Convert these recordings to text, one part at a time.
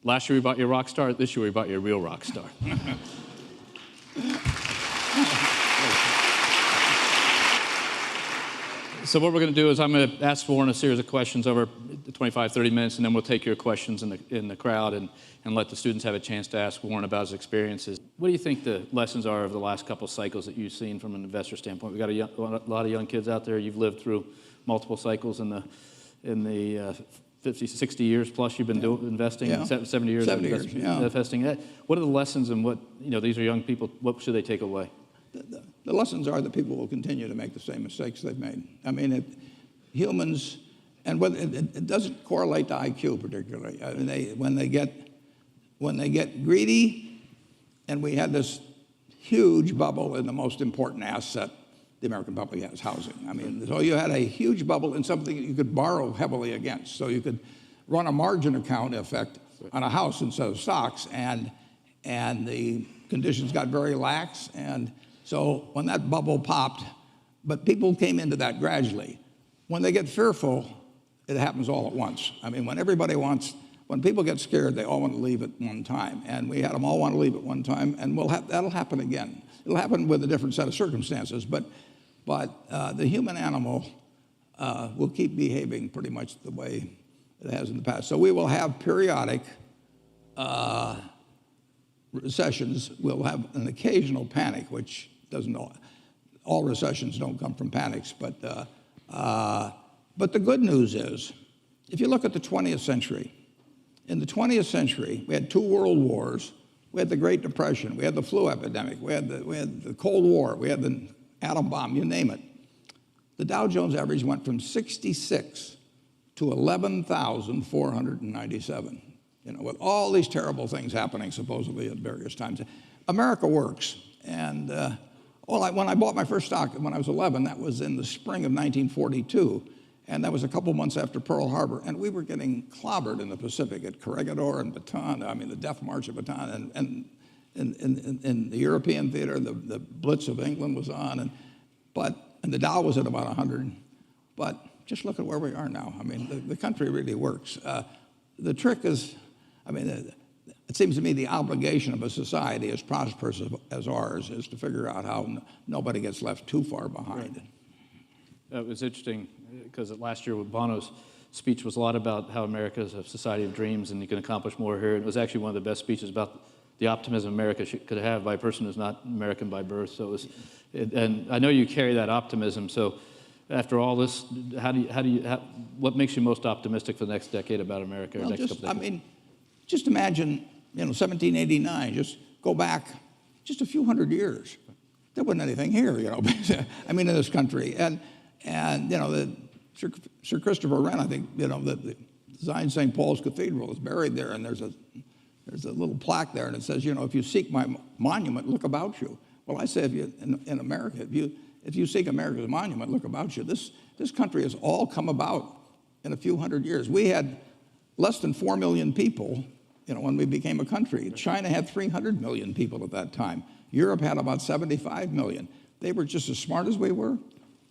Last year we bought you a rock star. This year we bought you a real rock star. So what we're going to do is I'm going to ask Warren a series of questions over 25, 30 minutes, and then we'll take your questions in the crowd and let the students have a chance to ask Warren about his experiences. What do you think the lessons are of the last couple of cycles that you've seen from an investor standpoint? We've got a lot of young kids out there. You've lived through multiple cycles in the 50, 60 years plus you've been investing, 70 years investing. What are the lessons and what, these are young people, what should they take away? The lessons are that people will continue to make the same mistakes they've made. I mean, humans, and it doesn't correlate to IQ particularly. I mean, when they get greedy, and we had this huge bubble in the most important asset the American public has, housing. I mean, so you had a huge bubble in something that you could borrow heavily against. So you could run a margin account effect on a house instead of stocks, and the conditions got very lax, and so when that bubble popped, but people came into that gradually. When they get fearful, it happens all at once. I mean, when people get scared, they all want to leave at one time. And we had them all want to leave at one time, and that'll happen again. It'll happen with a different set of circumstances, but the human animal will keep behaving pretty much the way it has in the past. So we will have periodic recessions. We'll have an occasional panic, which doesn't all recessions don't come from panics, but the good news is, if you look at the 20th century, in the 20th century, we had 2 world wars, we had the Great Depression, we had the flu epidemic, we had the Cold War, we had the atom bomb, you name it. The Dow Jones average went from 66 to 11,497. With all these terrible things happening supposedly at various times. America works. And when I bought my first stock when I was 11, that was in the spring of 1942. And that was a couple months after Pearl Harbor. And we were getting clobbered in the Pacific at Corregidor and Bataan. I mean, the Death March of Bataan. And in the European theater, the Blitz of England was on. And the Dow was at about 100. But just look at where we are now. I mean, the country really works. The trick is, it seems to me the obligation of a society as prosperous as ours is to figure out how nobody gets left too far behind. Right. It was interesting because last year Bono's speech was a lot about how America is a society of dreams and you can accomplish more here. It was actually one of the best speeches about the optimism America could have by a person who's not American by birth. So and I know you carry that optimism. So after all this, what makes you most optimistic for the next decade about America? Well, just imagine, 1789, just go back just a few hundred years. There wasn't anything here, in this country. And Sir Christopher Wren, I think, that designed St. Paul's Cathedral is buried there, and there's a little plaque there, and it says, if you seek my monument, look about you. Well, I say, in America, if you seek America's monument, look about you. This country has all come about in a few hundred years. We had less than 4 million people, when we became a country. China had 300 million people at that time. Europe had about 75 million. They were just as smart as we were.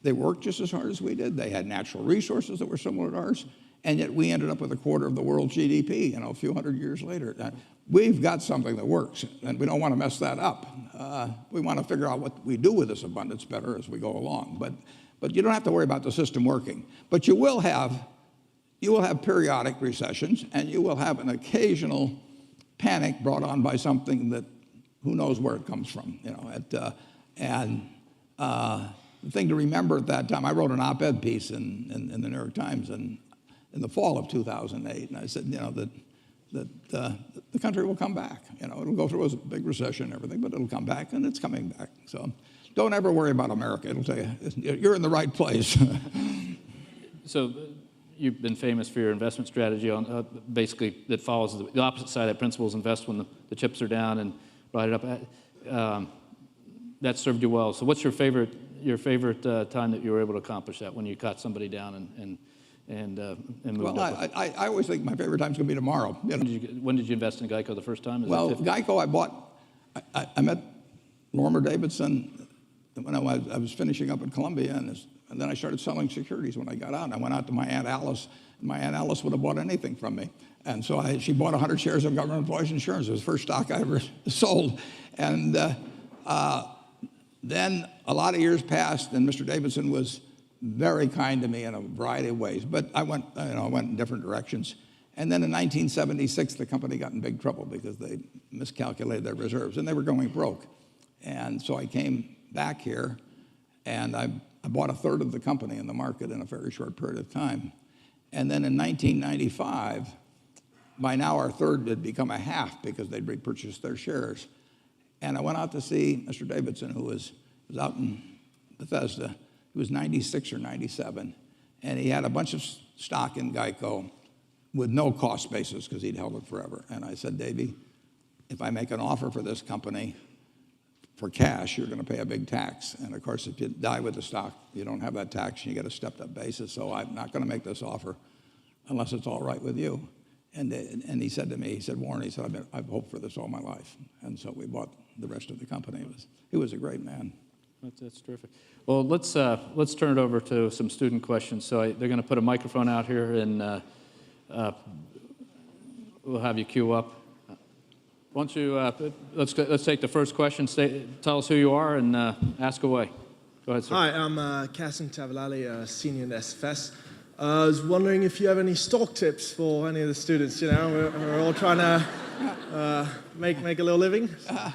They worked just as hard as we did. They had natural resources that were similar to ours. And yet we ended up with a quarter of the world's GDP, a few hundred years later. We've got something that works, and we don't want to mess that up. We want to figure out what we do with this abundance better as we go along. But you don't have to worry about the system working. But you will have periodic recessions, and you will have an occasional panic brought on by something that who knows where it comes from. The thing to remember at that time, I wrote an op-ed piece in the New York Times in the fall of 2008, and I said, that the country will come back. It'll go through a big recession and everything, but it'll come back, and it's coming back. So don't ever worry about America. It'll tell you, you're in the right place. So you've been famous for your investment strategy on basically that follows the opposite side of that principle is invest when the chips are down and ride it up. That served you well. So what's your favorite time that you were able to accomplish that, when you caught somebody down and moved up? I always think my favorite time's going to be tomorrow. When did you invest in Geico the first time? Geico I met Lorimer Davidson when I was finishing up at Columbia, and then I started selling securities when I got out. And I went out to my Aunt Alice, and my Aunt Alice would have bought anything from me. And so she bought 100 shares of Government Employees Insurance. It was the first stock I ever sold. And then a lot of years passed, and Mr. Davidson was very kind to me in a variety of ways. But I went in different directions. And then in 1976, the company got in big trouble because they miscalculated their reserves, and they were going broke. And so I came back here, and I bought a third of the company in the market in a very short period of time. And then in 1995, by now our third had become a half because they'd repurchased their shares. And I went out to see Mr. Davidson, who was out in Bethesda. He was 96 or 97, and he had a bunch of stock in Geico with no cost basis because he'd held it forever. And I said, Davey, if I make an offer for this company for cash, you're going to pay a big tax. And of course, if you die with the stock, you don't have that tax, and you get a stepped-up basis. So I'm not going to make this offer unless it's all right with you. And he said to me, he said, Warren, he said, I've hoped for this all my life. And so we bought the rest of the company. He was a great man. That's terrific. Well, let's turn it over to some student questions. So they're going to put a microphone out here, and we'll have you queue up. Why don't you, let's take the first question. Tell us who you are and ask away. Go ahead, sir. Hi, I'm Kasim Tavalali, a senior in SFS. I was wondering if you have any stock tips for any of the students. You know, we're all trying to make a little living. I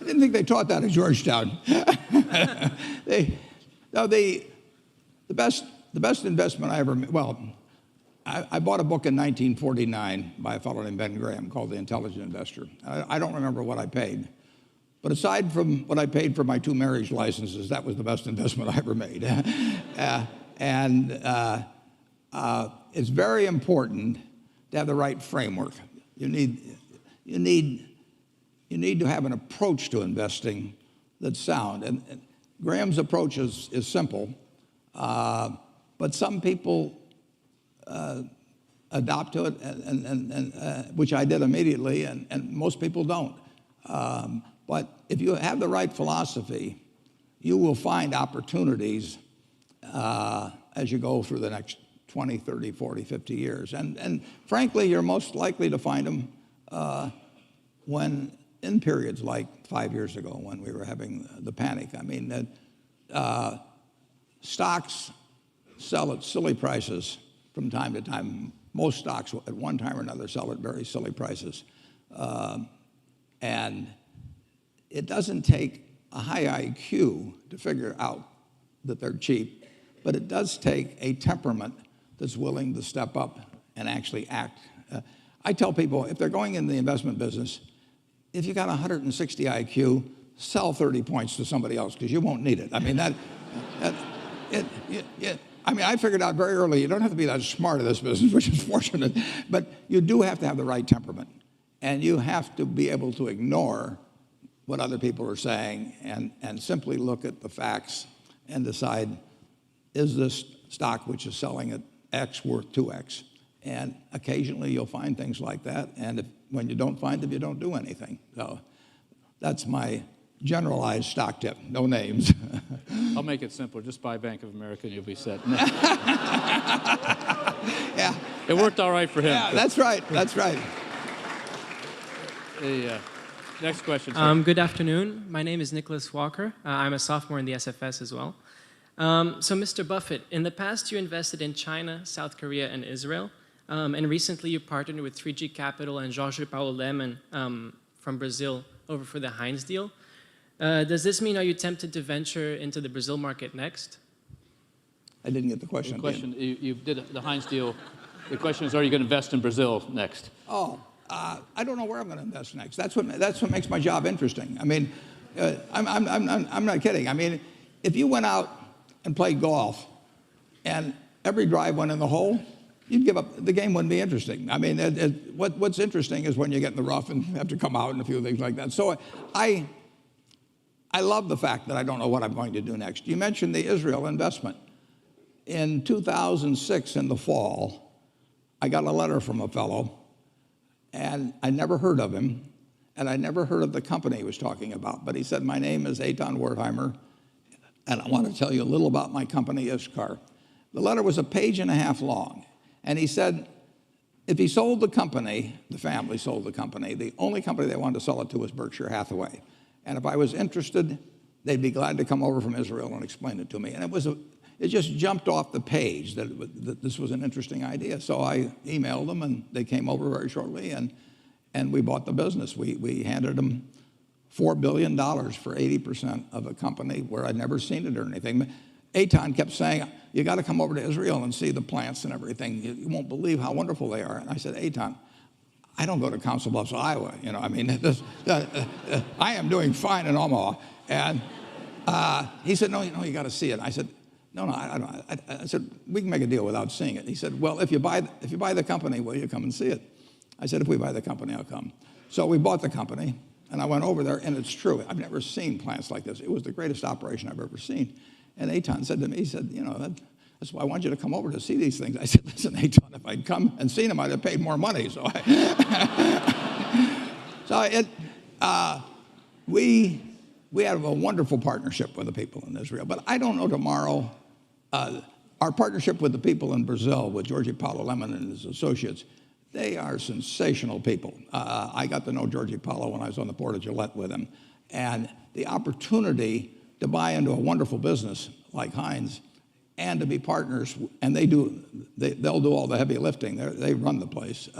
didn't think they taught that at Georgetown. The best investment I ever made, well, I bought a book in 1949 by a fellow named Ben Graham called The Intelligent Investor. I don't remember what I paid, but aside from what I paid for my 2 marriage licenses, that was the best investment I ever made. It's very important to have the right framework. You need to have an approach to investing that's sound. And Graham's approach is simple, but some people adopt to it, and which I did immediately, and most people don't. But if you have the right philosophy, you will find opportunities as you go through the next 20, 30, 40, 50 years. And frankly, you're most likely to find them when in periods like 5 years ago when we were having the panic. I mean, stocks sell at silly prices from time to time. Most stocks at one time or another sell at very silly prices. And it doesn't take a high IQ to figure out that they're cheap, but it does take a temperament that's willing to step up and actually act. I tell people, if they're going in the investment business, if you got 160 IQ, sell 30 points to somebody else because you won't need it. I mean, I figured out very early, you don't have to be that smart in this business, which is fortunate, but you do have to have the right temperament. And you have to be able to ignore what other people are saying and simply look at the facts and decide, is this stock which is selling at X worth 2X? And occasionally you'll find things like that. And when you don't find them, you don't do anything. So that's my generalized stock tip. No names. I'll make it simpler. Just buy Bank of America and you'll be set. Yeah. It worked all right for him. Yeah, that's right. That's right. Next question, sir. Good afternoon. My name is Nicholas Walker. I'm a sophomore in the SFS as well. So, Mr. Buffett, in the past you invested in China, South Korea, and Israel. And recently you partnered with 3G Capital and Jorge Paulo Lemann from Brazil over for the Heinz deal. Does this mean, are you tempted to venture into the Brazil market next? I didn't get the question. The question, you did the Heinz deal. The question is, are you going to invest in Brazil next? Oh, I don't know where I'm going to invest next. That's what makes my job interesting. I mean, I'm not kidding. I mean, if you went out and played golf and every drive went in the hole, you'd give up. The game wouldn't be interesting. I mean, what's interesting is when you get in the rough and have to come out and a few things like that. So I love the fact that I don't know what I'm going to do next. You mentioned the Israel investment. In 2006, in the fall, I got a letter from a fellow, and I never heard of him, and I never heard of the company he was talking about. But he said, my name is Eitan Wertheimer, and I want to tell you a little about my company, Ishkar. The letter was a page and a half long, and he said, if he sold the company, the family sold the company, the only company they wanted to sell it to was Berkshire Hathaway. And if I was interested, they'd be glad to come over from Israel and explain it to me. And it just jumped off the page that this was an interesting idea. So I emailed them, and they came over very shortly, and we bought the business. We handed them $4 billion for 80% of a company where I'd never seen it or anything. Eitan kept saying, you got to come over to Israel and see the plants and everything. You won't believe how wonderful they are. And I said, Eitan, I don't go to Council Bluffs, Iowa. I am doing fine in Omaha. And he said, no, you got to see it. I said, no, I don't. I said, we can make a deal without seeing it. He said, well, if you buy the company, will you come and see it? I said, if we buy the company, I'll come. So we bought the company, and I went over there, and it's true. I've never seen plants like this. It was the greatest operation I've ever seen. And Eitan said to me, he said, that's why I want you to come over to see these things. I said, listen, Eitan, if I'd come and seen them, I'd have paid more money. We have a wonderful partnership with the people in Israel. But I don't know tomorrow, our partnership with the people in Brazil, with Georgie Paulo Lemon and his associates, they are sensational people. I got to know Georgie Paulo when I was on the board of Gillette with him. And the opportunity to buy into a wonderful business like Heinz and to be partners, and they'll do all the heavy lifting. They run the place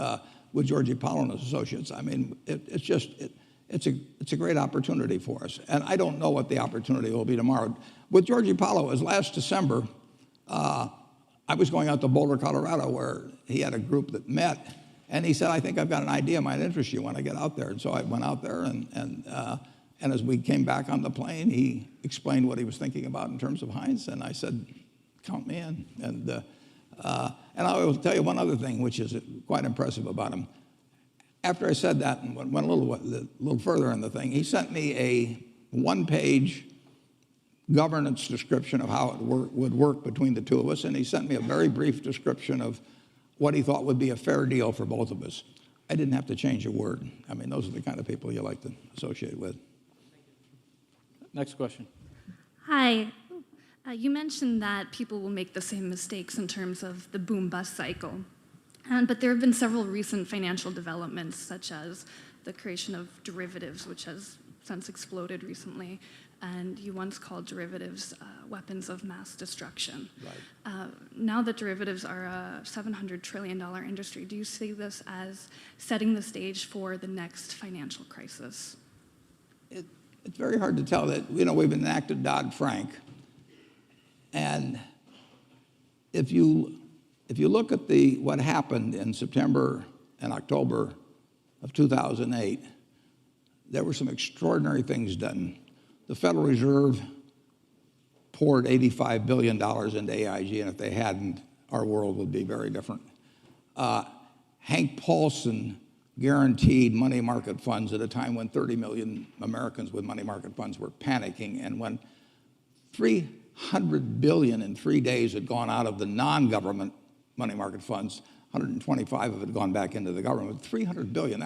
with Georgie Paulo and his associates. I mean, it's a great opportunity for us. And I don't know what the opportunity will be tomorrow. With Georgie Paulo, as last December, I was going out to Boulder, Colorado, where he had a group that met, and he said, I think I've got an idea might interest you when I get out there. And so I went out there, and as we came back on the plane, he explained what he was thinking about in terms of Heinz, and I said, count me in. And I will tell you one other thing, which is quite impressive about him. After I said that and went a little further in the thing, he sent me a one-page governance description of how it would work between the two of us, and he sent me a very brief description of what he thought would be a fair deal for both of us. I didn't have to change a word. I mean, those are the kind of people you like to associate with. Next question. Hi. You mentioned that people will make the same mistakes in terms of the boom-bust cycle. But there have been several recent financial developments, such as the creation of derivatives, which has since exploded recently, and you once called derivatives weapons of mass destruction. Right. Now that derivatives are a $700 trillion industry, do you see this as setting the stage for the next financial crisis? It's very hard to tell. That we've enacted Dodd-Frank, and if you look at what happened in September and October of 2008, there were some extraordinary things done. The Federal Reserve poured $85 billion into AIG, and if they hadn't, our world would be very different. Hank Paulson guaranteed money market funds at a time when 30 million Americans with money market funds were panicking, and when $300 billion in 3 days had gone out of the non-government money market funds, 125 of it had gone back into the government. $300 billion,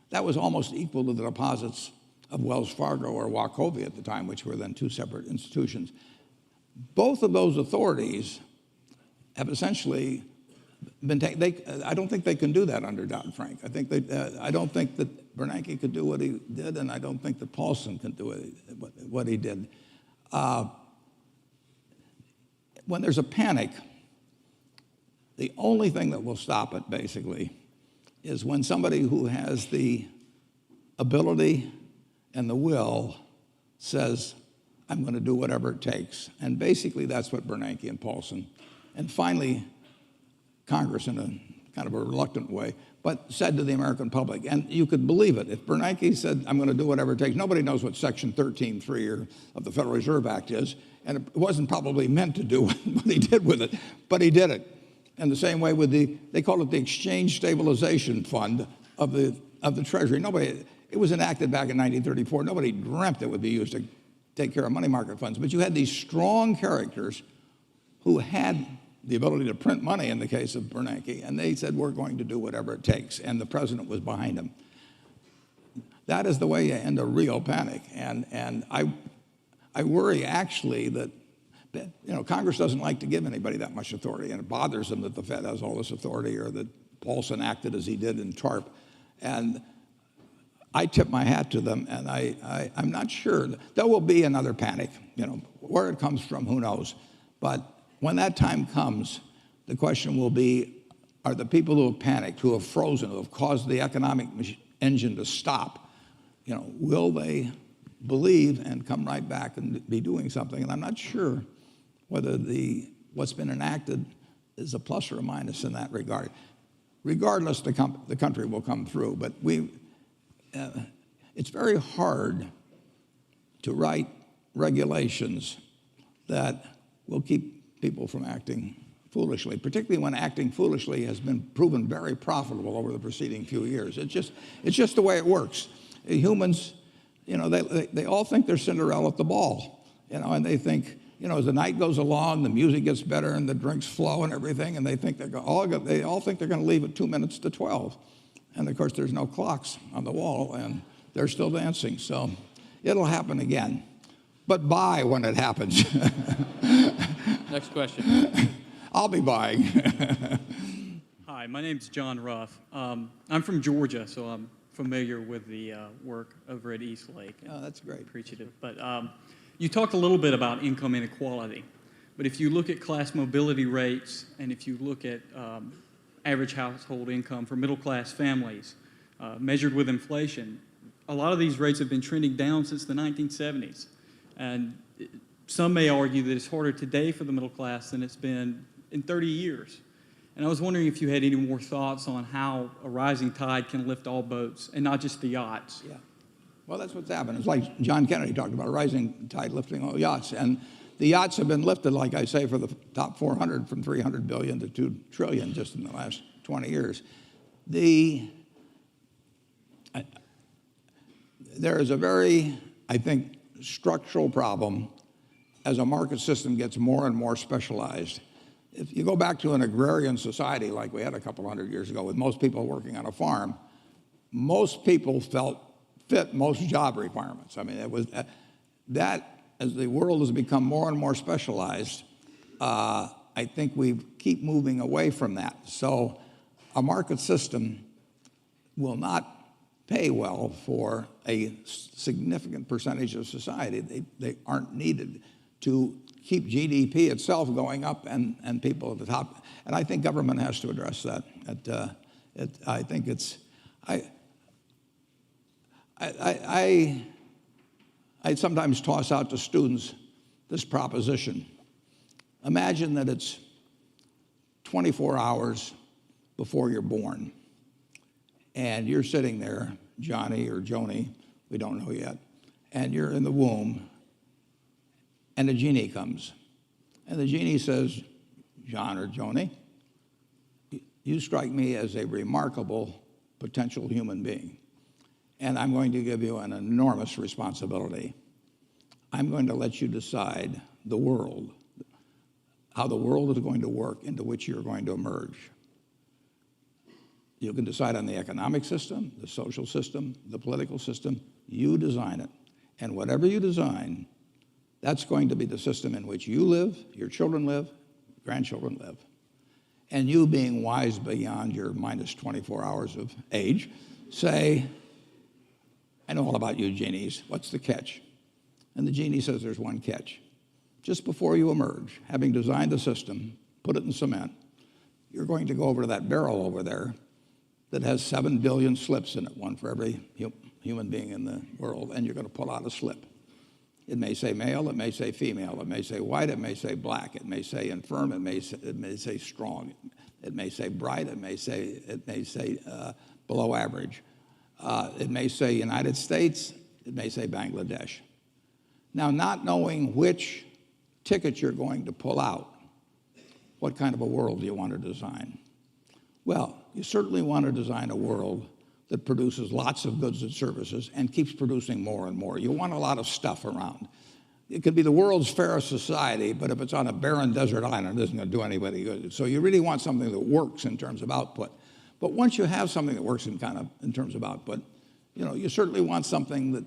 that was almost equal to the deposits of Wells Fargo or Wachovia at the time, which were then two separate institutions. Both of those authorities have essentially been taken. I don't think they can do that under Dodd-Frank. I don't think that Bernanke could do what he did, and I don't think that Paulson can do what he did. When there's a panic, the only thing that will stop it, basically, is when somebody who has the ability and the will says, I'm going to do whatever it takes. And basically, that's what Bernanke and Paulson, and finally, Congress in a kind of a reluctant way, but said to the American public, and you could believe it. If Bernanke said, I'm going to do whatever it takes, nobody knows what Section 13.3 of the Federal Reserve Act is, and it wasn't probably meant to do what he did with it, but he did it. And the same way with they call it the Exchange Stabilization Fund of the Treasury. It was enacted back in 1934. Nobody dreamt it would be used to take care of money market funds. But you had these strong characters who had the ability to print money in the case of Bernanke, and they said, we're going to do whatever it takes, and the president was behind them. That is the way you end a real panic, and I worry actually that Congress doesn't like to give anybody that much authority, and it bothers them that the Fed has all this authority or that Paulson acted as he did in TARP. And I tip my hat to them, and I'm not sure. There will be another panic. Where it comes from, who knows? But when that time comes, the question will be, are the people who have panicked, who have frozen, who have caused the economic engine to stop, will they believe and come right back and be doing something? And I'm not sure whether what's been enacted is a plus or a minus in that regard. Regardless, the country will come through. But it's very hard to write regulations that will keep people from acting foolishly, particularly when acting foolishly has been proven very profitable over the preceding few years. It's just the way it works. Humans, they all think they're Cinderella at the ball, and they think, as the night goes along, the music gets better and the drinks flow and everything, and they all think they're going to leave at 2 minutes to 12. And of course, there's no clocks on the wall, and they're still dancing. So it'll happen again. But buy when it happens. Next question. I'll be buying. Hi, my name's John Ruff. I'm from Georgia, so I'm familiar with the work over at East Lake. Oh, that's great. Appreciative. But you talked a little bit about income inequality. But if you look at class mobility rates, and if you look at average household income for middle-class families, measured with inflation, a lot of these rates have been trending down since the 1970s. And some may argue that it's harder today for the middle class than it's been in 30 years. And I was wondering if you had any more thoughts on how a rising tide can lift all boats, and not just the yachts. Yeah. Well, that's what's happened. It's like John Kennedy talked about, a rising tide lifting all yachts. And the yachts have been lifted, like I say, for the top 400 from 300 billion to 2 trillion just in the last 20 years. There is a very, I think, structural problem as a market system gets more and more specialized. If you go back to an agrarian society like we had a couple hundred years ago, with most people working on a farm, most people fit most job requirements. I mean, it was that as the world has become more and more specialized, I think we keep moving away from that. So a market system will not pay well for a significant percentage of society. They aren't needed to keep GDP itself going up and people at the top. And I think government has to address that. I think it's, I sometimes toss out to students this proposition. Imagine that it's 24 hours before you're born, and you're sitting there, Johnny or Joni, we don't know yet, and you're in the womb, and a genie comes. And the genie says, John or Joni, you strike me as a remarkable potential human being, and I'm going to give you an enormous responsibility. I'm going to let you decide the world, how the world is going to work into which you're going to emerge. You can decide on the economic system, the social system, the political system. You design it. And whatever you design, that's going to be the system in which you live, your children live, grandchildren live. And you, being wise beyond your minus 24 hours of age, say, I know all about you genies. What's the catch? And the genie says there's one catch. Just before you emerge, having designed a system, put it in cement, you're going to go over to that barrel over there that has 7 billion slips in it, one for every human being in the world, and you're going to pull out a slip. It may say male, it may say female, it may say white, it may say black, it may say infirm, it may say strong, it may say bright, it may say below average. It may say United States, it may say Bangladesh. Now, not knowing which ticket you're going to pull out, what kind of a world do you want to design? Well, you certainly want to design a world that produces lots of goods and services and keeps producing more and more. You want a lot of stuff around. It could be the world's fairest society, but if it's on a barren desert island, it isn't going to do anybody good. So you really want something that works in terms of output. But once you have something that works in terms of output, you certainly want something that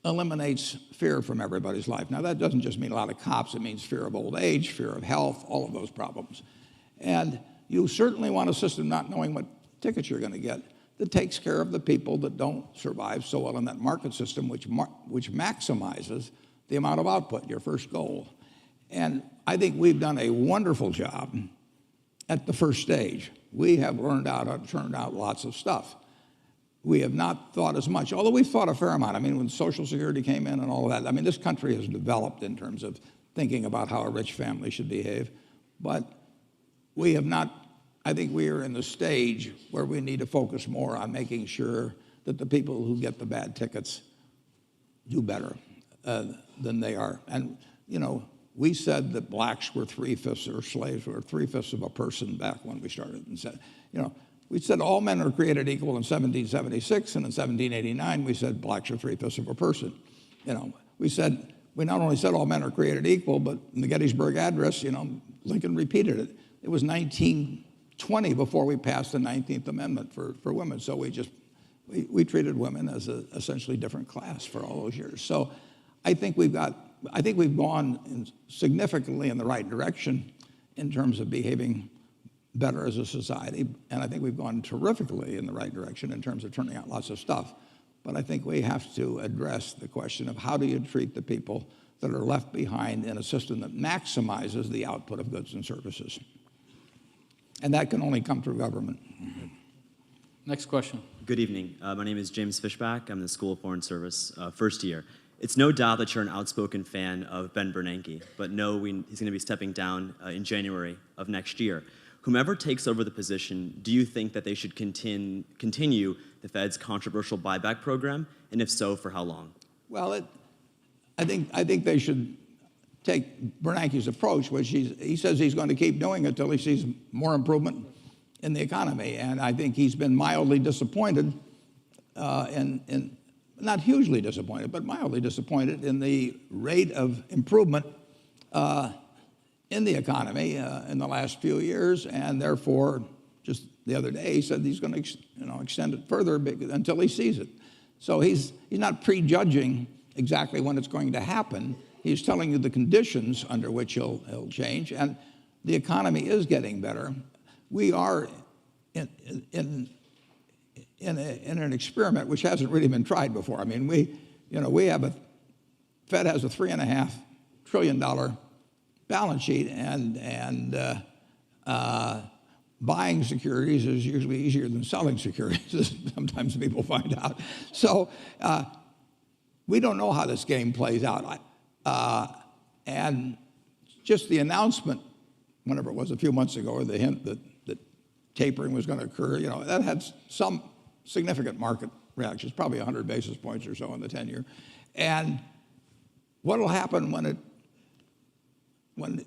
eliminates fear from everybody's life. Now, that doesn't just mean a lot of cops. It means fear of old age, fear of health, all of those problems. And you certainly want a system not knowing tickets you're going to get that takes care of the people that don't survive so well in that market system, which maximizes the amount of output, your first goal. And I think we've done a wonderful job at the first stage. We have learned how to turn out lots of stuff. We have not thought as much, although we've thought a fair amount. I mean, when Social Security came in and all of that, I mean, this country has developed in terms of thinking about how a rich family should behave. But we have not, I think we are in the stage where we need to focus more on making sure that the people who get the bad tickets do better than they are. And, you know, we said that blacks were 3/5 or slaves were 3/5 of a person back when we started. And said, you know, we said all men are created equal in 1776, and in 1789 we said blacks are 3/5 of a person. You know, we not only said all men are created equal, but in the Gettysburg Address, you know, Lincoln repeated it. It was 1920 before we passed the 19th Amendment for women. So we treated women as an essentially different class for all those years. So I think we've gone significantly in the right direction in terms of behaving better as a society, and I think we've gone terrifically in the right direction in terms of turning out lots of stuff. But I think we have to address the question of how do you treat the people that are left behind in a system that maximizes the output of goods and services. And that can only come through government. Next question. Good evening. My name is James Fishback. I'm in the School of Foreign Service, first year. It's no doubt that you're an outspoken fan of Ben Bernanke, but know he's going to be stepping down in January of next year. Whomever takes over the position, do you think that they should continue the Fed's controversial buyback program? And if so, for how long? Well, I think they should take Bernanke's approach, which he says he's going to keep doing it until he sees more improvement in the economy. And I think he's been mildly disappointed, not hugely disappointed, but mildly disappointed in the rate of improvement in the economy in the last few years, and therefore, just the other day, he said he's going to extend it further until he sees it. So he's not prejudging exactly when it's going to happen. He's telling you the conditions under which he'll change, and the economy is getting better. We are in an experiment which hasn't really been tried before. I mean, Fed has a $3.5 trillion balance sheet, and buying securities is usually easier than selling securities, as sometimes people find out. So we don't know how this game plays out. And just the announcement, whenever it was a few months ago, or the hint that tapering was going to occur, that had some significant market reactions, probably 100 basis points or so in the 10-year. And what will happen when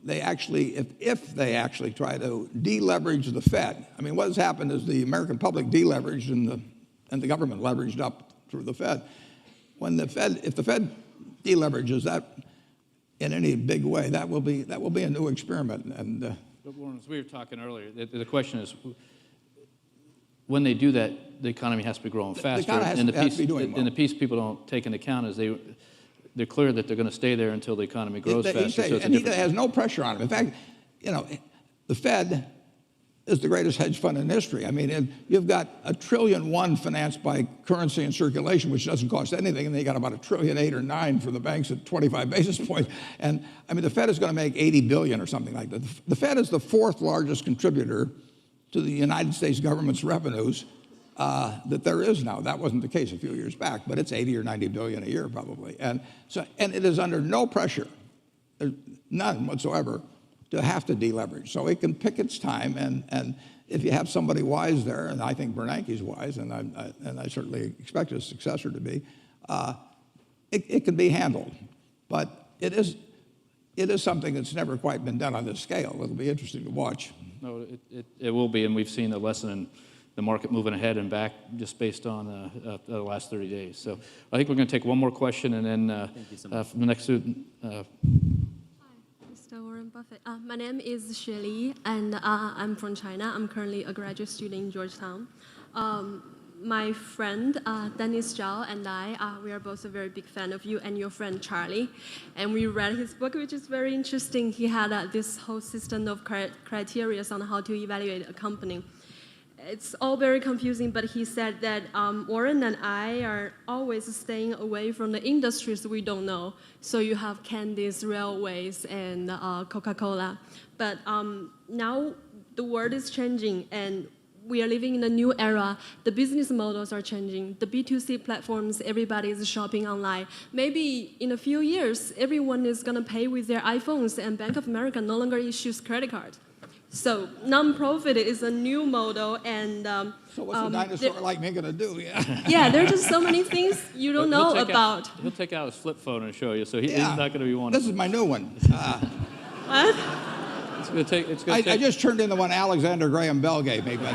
they actually, if they actually try to deleverage the Fed? I mean, what has happened is the American public deleveraged and the government leveraged up through the Fed. If the Fed deleverages that in any big way, that will be a new experiment. And but Warren, as we were talking earlier, the question is, when they do that, the economy has to be growing faster. And the piece people don't take into account is they're clear that they're going to stay there until the economy grows faster. And he has no pressure on him. In fact, the Fed is the greatest hedge fund in history. I mean, you've got $1.1 trillion financed by currency and circulation, which doesn't cost anything, and they got about $1.8 trillion or $1.9 trillion for the banks at 25 basis points. And I mean, the Fed is going to make $80 billion or something like that. The Fed is the fourth largest contributor to the United States government's revenues that there is now. That wasn't the case a few years back, but it's 80 or 90 billion a year probably. And it is under no pressure, none whatsoever, to have to deleverage. So it can pick its time, and if you have somebody wise there, and I think Bernanke's wise, and I certainly expect his successor to be, it can be handled. But it is something that's never quite been done on this scale. It'll be interesting to watch. No, it will be, and we've seen the lesson in the market moving ahead and back just based on the last 30 days. So I think we're going to take one more question, and then from the next student. Hi, Mr. Warren Buffett. My name is Xueli, and I'm from China. I'm currently a graduate student in Georgetown. My friend, Dennis Zhao, and we are both a very big fan of you and your friend Charlie. And we read his book, which is very interesting. He had this whole system of criteria on how to evaluate a company. it's all very confusing, but he said that Warren and I are always staying away from the industries we don't know. So you have candies, railways, and Coca-Cola. But now the world is changing, and we are living in a new era. The business models are changing. The B2C platforms, everybody is shopping online. Maybe in a few years, everyone is going to pay with their iPhones, and Bank of America no longer issues credit cards. So non-profit is a new model, and So what's a dinosaur like me going to do? Yeah. yeah, there are just so many things you don't know about. He'll take out his flip phone and show you, so he's Yeah. not going to be one. This is my new one. What? It's going to take. It's going to I take. just turned in the one Alexander Graham Bell gave me. But,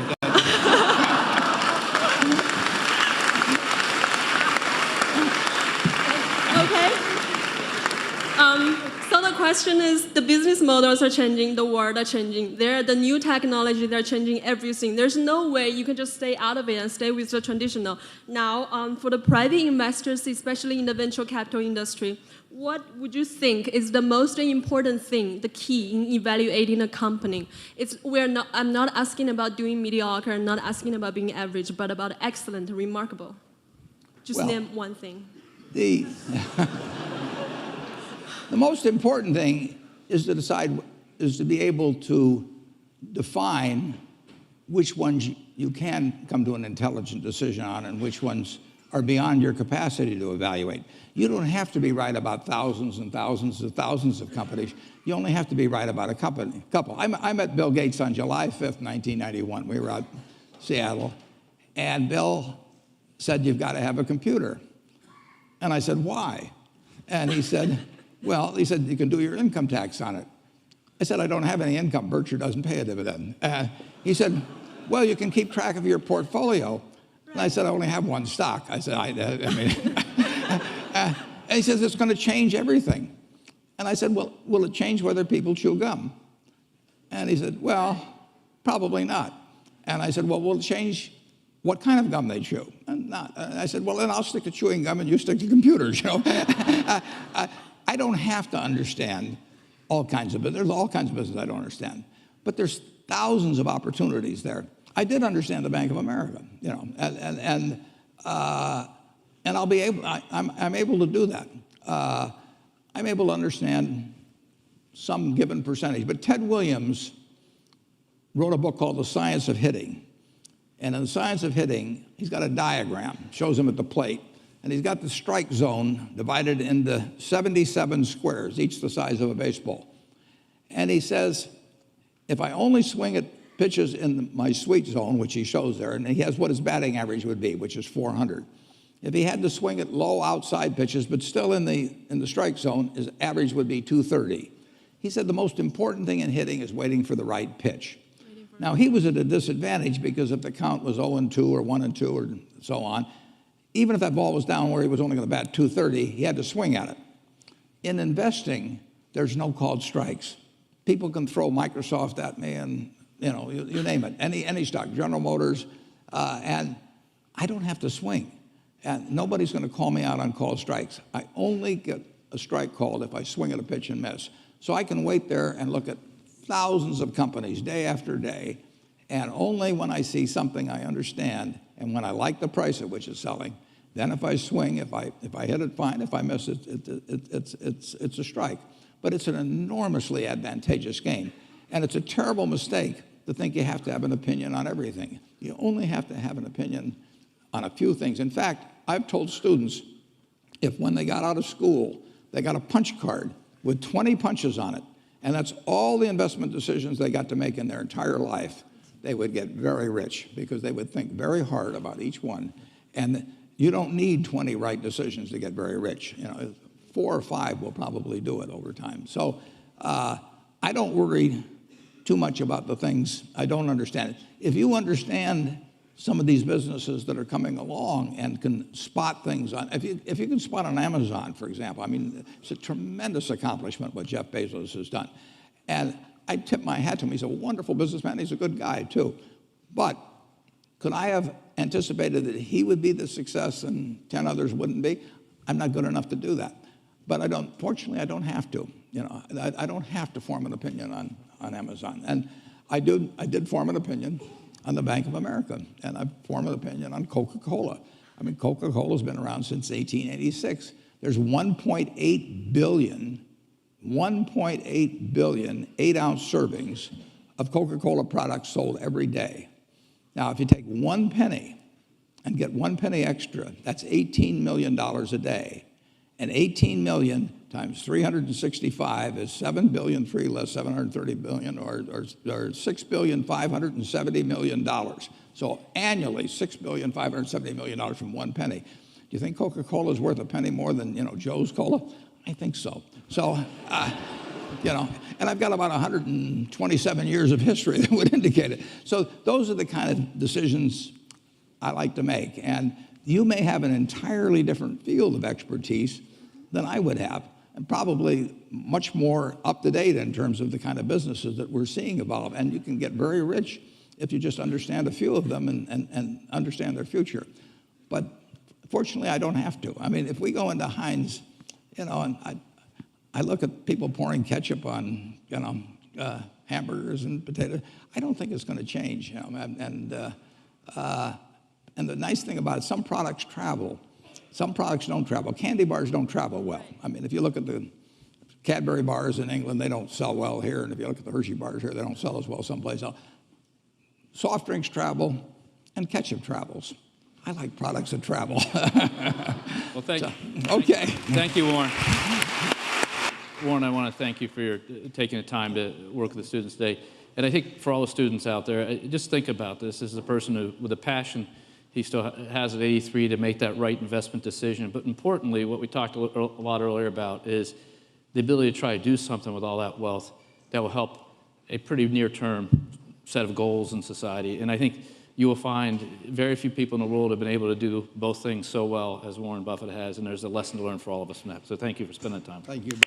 Okay. So the question is, the business models are changing, the world are changing. The new technology, they're changing everything. There's no way you can just stay out of it and stay with the traditional. Now, for the private investors, especially in the venture capital industry, what would you think is the most important thing, the key in evaluating a company? I'm not asking about doing mediocre, I'm not asking about being average, but about excellent, remarkable. Just name one thing. the most important thing is to be able to define which ones you can come to an intelligent decision on and which ones are beyond your capacity to evaluate. You don't have to be right about thousands and thousands and thousands of companies. You only have to be right about a couple. I met Bill Gates on July 5th, 1991. We were out in Seattle, and Bill said, "You've got to have a computer." And I said, "Why?" And he said, "You can do your income tax on it." I said, "I don't have any income. Berkshire doesn't pay a dividend." He said, "Well, you can keep track of your portfolio." And I said, "I only have one stock." I said, and he says, "It's going to change everything." And I said, "Well, will it change whether people chew gum?" And he said, "Well, probably not." And I said, "Well, will it change what kind of gum they chew?" And I said, "Well, then I'll stick to chewing gum and you stick to computers." I don't have to understand all kinds of business. There's all kinds of business I don't understand. But there's thousands of opportunities there. I did understand the Bank of America, and I'll be able. I'm able to do that. I'm able to understand some given percentage. But Ted Williams wrote a book called The Science of Hitting. And in The Science of Hitting, he's got a diagram, shows him at the plate, and he's got the strike zone divided into 77 squares, each the size of a baseball. And he says, if I only swing at pitches in my sweet zone, which he shows there, and he has what his batting average would be, which is 400. If he had to swing at low outside pitches, but still in the strike zone, his average would be 230. He said the most important thing in hitting is waiting for the right pitch. Now, he was at a disadvantage because if the count was 0-2 or 1-2 or so on, even if that ball was down where he was only going to bat 230, he had to swing at it. In investing, there's no called strikes. People can throw Microsoft at me and, you name it, any stock, General Motors, and I don't have to swing. And nobody's going to call me out on called strikes. I only get a strike called if I swing at a pitch and miss. So I can wait there and look at thousands of companies day after day, and only when I see something I understand and when I like the price at which it's selling, then if I swing, if I hit it, fine. If I miss it, it's a strike. But it's an enormously advantageous game, and it's a terrible mistake to think you have to have an opinion on everything. You only have to have an opinion on a few things. In fact, I've told students, if when they got out of school, they got a punch card with 20 punches on it, and that's all the investment decisions they got to make in their entire life, they would get very rich because they would think very hard about each one. And you don't need 20 right decisions to get very rich. 4 or 5 will probably do it over time. So I don't worry too much about the things I don't understand. If you understand some of these businesses that are coming along and can spot things on, if you can spot on Amazon, for example, it's a tremendous accomplishment what Jeff Bezos has done. And I tip my hat to him. He's a wonderful businessman. He's a good guy, too. But could I have anticipated that he would be the success and 10 others wouldn't be? I'm not good enough to do that. But fortunately, I don't have to. I don't have to form an opinion on Amazon. And I did form an opinion on the Bank of America, and I form an opinion on Coca-Cola. I mean, Coca-Cola's been around since 1886. There's 1.8 billion 8-ounce servings of Coca-Cola products sold every day. Now, if you take 1 penny and get 1 penny extra, that's $18 million a day. And 18 million times 365 is 7 billion, 3 less 730 billion, or $6,570,000,000. So annually, $6,570,000,000 from 1 penny. Do you think Coca-Cola is worth a penny more than, Joe's Cola? I think so. So, and I've got about 127 years of history that would indicate it. So those are the kind of decisions I like to make. And you may have an entirely different field of expertise than I would have, and probably much more up to date in terms of the kind of businesses that we're seeing evolve. And you can get very rich if you just understand a few of them and understand their future. But fortunately, I don't have to. I mean, if we go into Heinz, and I look at people pouring ketchup on, hamburgers and potatoes. I don't think it's going to change. And the nice thing about it, some products travel. Some products don't travel. Candy bars don't travel well. I mean, if you look at the Cadbury bars in England, they don't sell well here. And if you look at the Hershey bars here, they don't sell as well someplace else. Soft drinks travel, and ketchup travels. I like products that travel. Well, thank you. Okay. Thank you, Warren. Warren, I want to thank you for taking the time to work with the students today. And I think for all the students out there, just think about this. This is a person who, with a passion, he still has at 83 to make that right investment decision. But importantly, what we talked a lot earlier about is the ability to try to do something with all that wealth that will help a pretty near-term set of goals in society. And I think you will find very few people in the world have been able to do both things so well as Warren Buffett has, and there's a lesson to learn for all of us from that. So thank you for spending the time. Thank you, Bob.